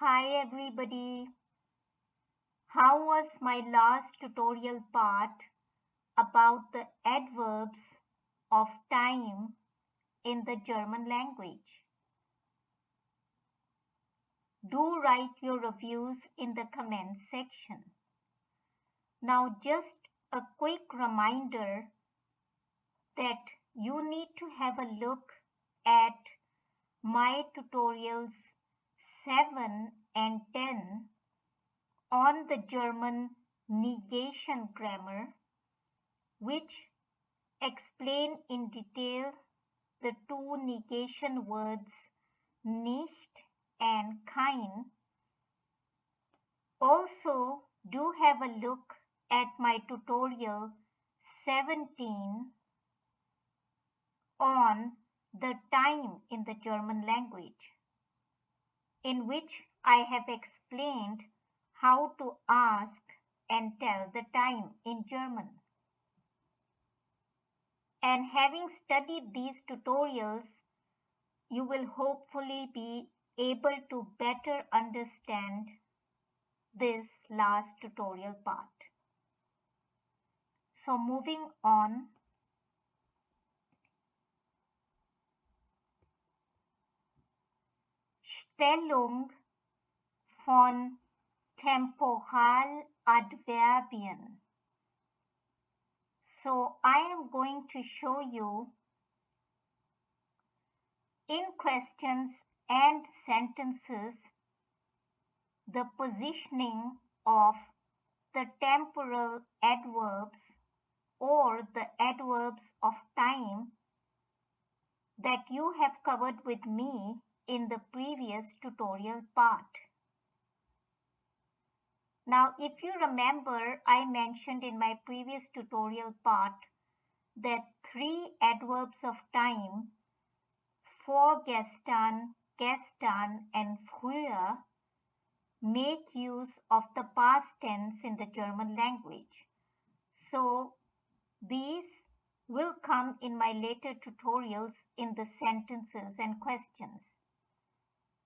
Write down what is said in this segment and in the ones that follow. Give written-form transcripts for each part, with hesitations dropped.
Hi everybody. How was my last tutorial part about the adverbs of time in the German language? Do write your reviews in the comments section. Now just a quick reminder that you need to have a look at my tutorials 7 and 10 on the German negation grammar, which explain in detail the two negation words nicht and kein. Also, do have a look at my tutorial 17 on the time in the German language, in which I have explained how to ask and tell the time in German. And having studied these tutorials, you will hopefully be able to better understand this last tutorial part. So moving on, Stellung von Temporaladverbien. So I am going to show you in questions and sentences the positioning of the temporal adverbs or the adverbs of time that you have covered with me in the previous tutorial part. Now, if you remember, I mentioned in my previous tutorial part that three adverbs of time, vorgestern, gestern, and früher, make use of the past tense in the German language. So, these will come in my later tutorials in the sentences and questions.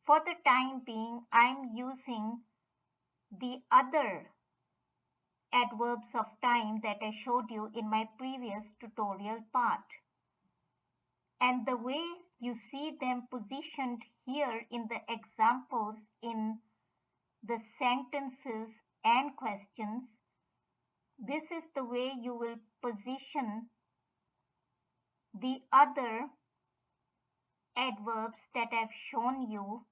For the time being, I'm using the other adverbs of time that I showed you in my previous tutorial part. And the way you see them positioned here in the examples in the sentences and questions, this is the way you will position the other adverbs that I've shown you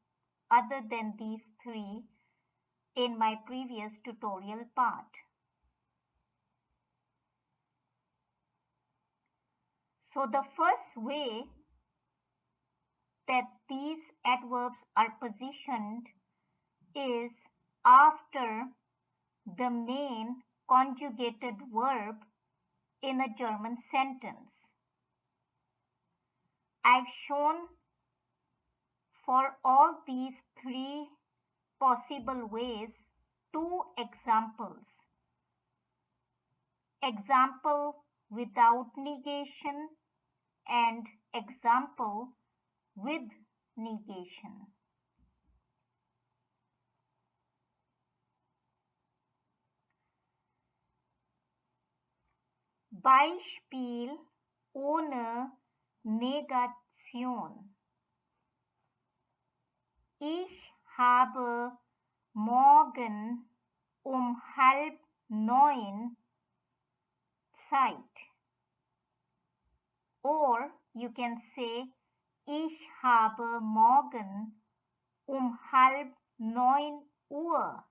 other than these three in my previous tutorial part. So the first way that these adverbs are positioned is after the main conjugated verb in a German sentence. I've shown for all these three possible ways two examples. Example without negation and example with negation. Beispiel ohne Negation. Ich habe morgen 8:30 Zeit. Or you can say, ich habe morgen 8:30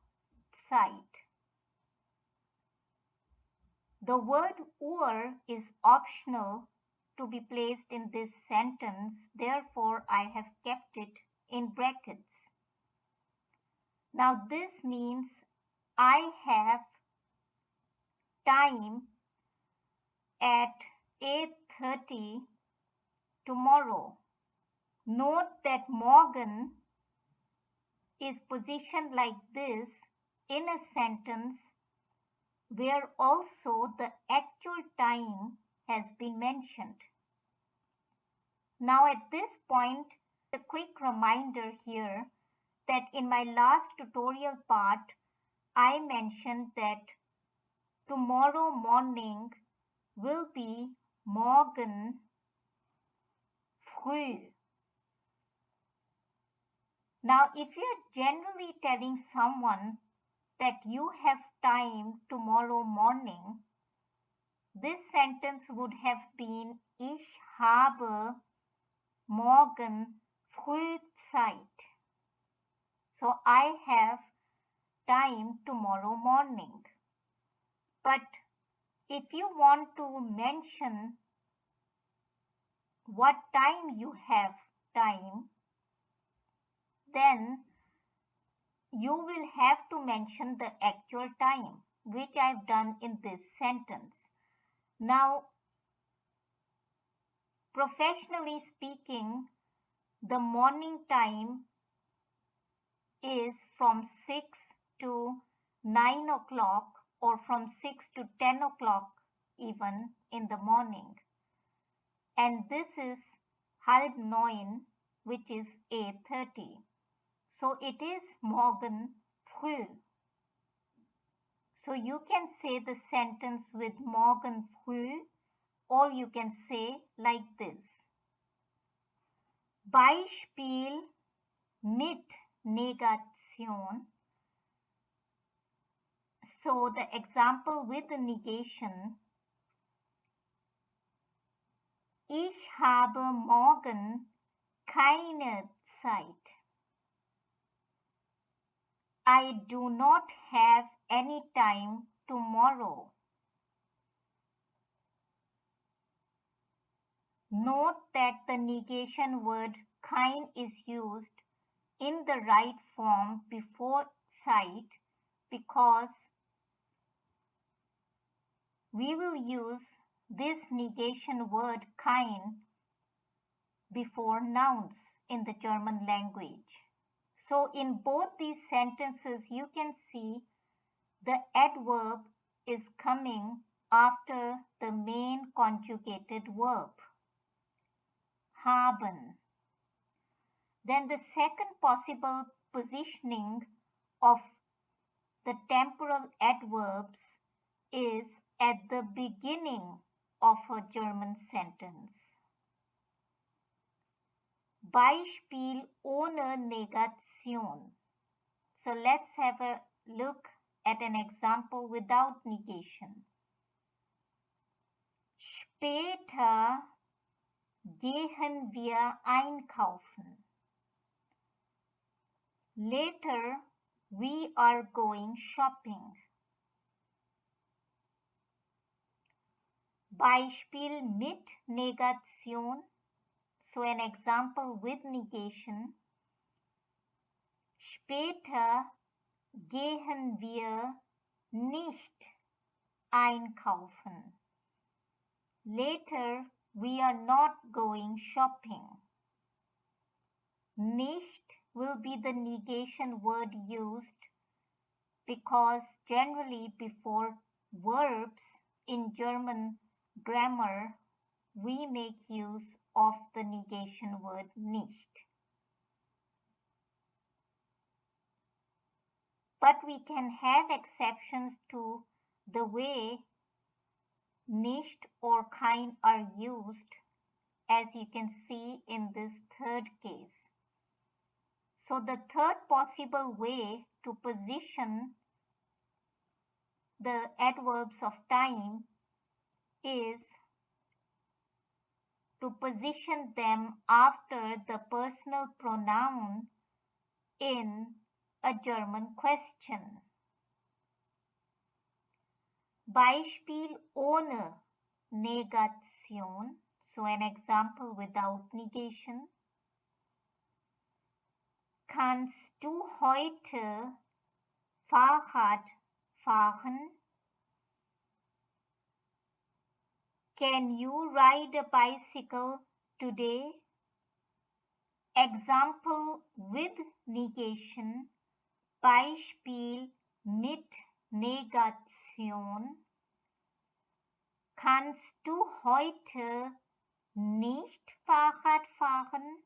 Zeit. The word "Uhr" is optional to be placed in this sentence, therefore I have kept it in brackets. Now this means I have time at 8:30 tomorrow. Note that morgen is positioned like this in a sentence where also the actual time has been mentioned. Now at this point, a quick reminder here that in my last tutorial part, I mentioned that tomorrow morning will be morgen früh. Now, if you're generally telling someone that you have time tomorrow morning, this sentence would have been Ich habe morgen früh Zeit. So I have time tomorrow morning. But if you want to mention what time you have time, then you will have to mention the actual time, which I've done in this sentence. Now, professionally speaking, the morning time is from 6 to 9 o'clock or from 6 to 10 o'clock even in the morning. And this is halb neun, which is 8:30. So it is morgen früh. So you can say the sentence with morgen früh, or you can say like this. Beispiel mit Negation. So the example with the negation. Ich habe morgen keine Zeit. I do not have any time tomorrow. Note that the negation word kein is used in the right form before Zeit because we will use this negation word kein before nouns in the German language. So in both these sentences, you can see the adverb is coming after the main conjugated verb, haben. Then the second possible positioning of the temporal adverbs is at the beginning of a German sentence. Beispiel ohne Negation. So let's have a look at an example without negation. Später gehen wir einkaufen. Later we are going shopping. Beispiel mit Negation. So an example with negation. Später gehen wir nicht einkaufen. Later we are not going shopping. Nicht will be the negation word used because generally before verbs in German grammar we make use of the negation word nicht. But we can have exceptions to the way nicht or kein are used, as you can see in this third case. So the third possible way to position the adverbs of time is to position them after the personal pronoun in a German question. Beispiel ohne Negation, so an example without negation. Kannst du heute Fahrrad fahren? Can you ride a bicycle today? Example with negation. Beispiel mit Negation. Kannst du heute nicht Fahrrad fahren?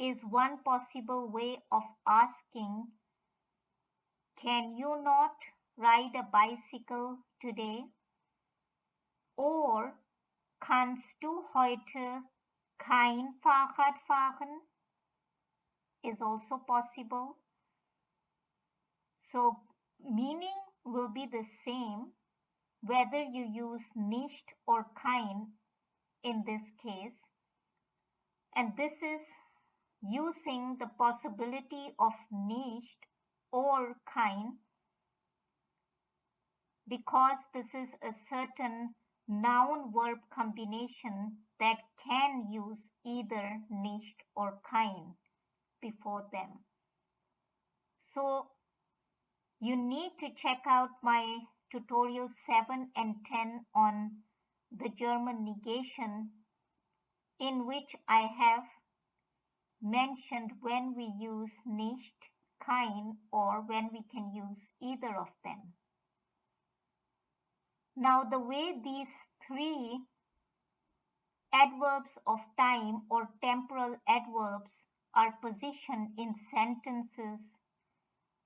is one possible way of asking, can you not ride a bicycle today? Or kannst du heute kein Fahrrad fahren? Is also possible. So meaning will be the same whether you use nicht or kein in this case. And this is using the possibility of nicht or kein because this is a certain noun-verb combination that can use either nicht or kein before them. So you need to check out my tutorial 7 and 10 on the German negation, in which I have mentioned when we use nicht, kein, or when we can use either of them. Now, the way these three adverbs of time or temporal adverbs are positioned in sentences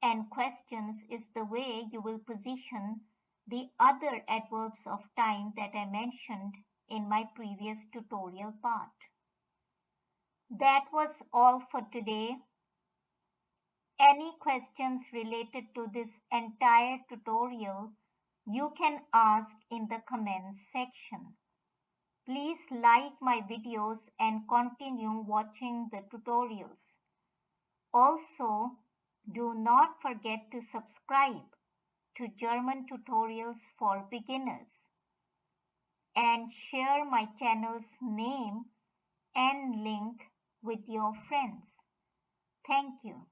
and questions is the way you will position the other adverbs of time that I mentioned in my previous tutorial part. That was all for today. Any questions related to this entire tutorial, you can ask in the comments section. Please like my videos and continue watching the tutorials. Also, do not forget to subscribe to German Tutorials for Beginners and share my channel's name and link with your friends. Thank you.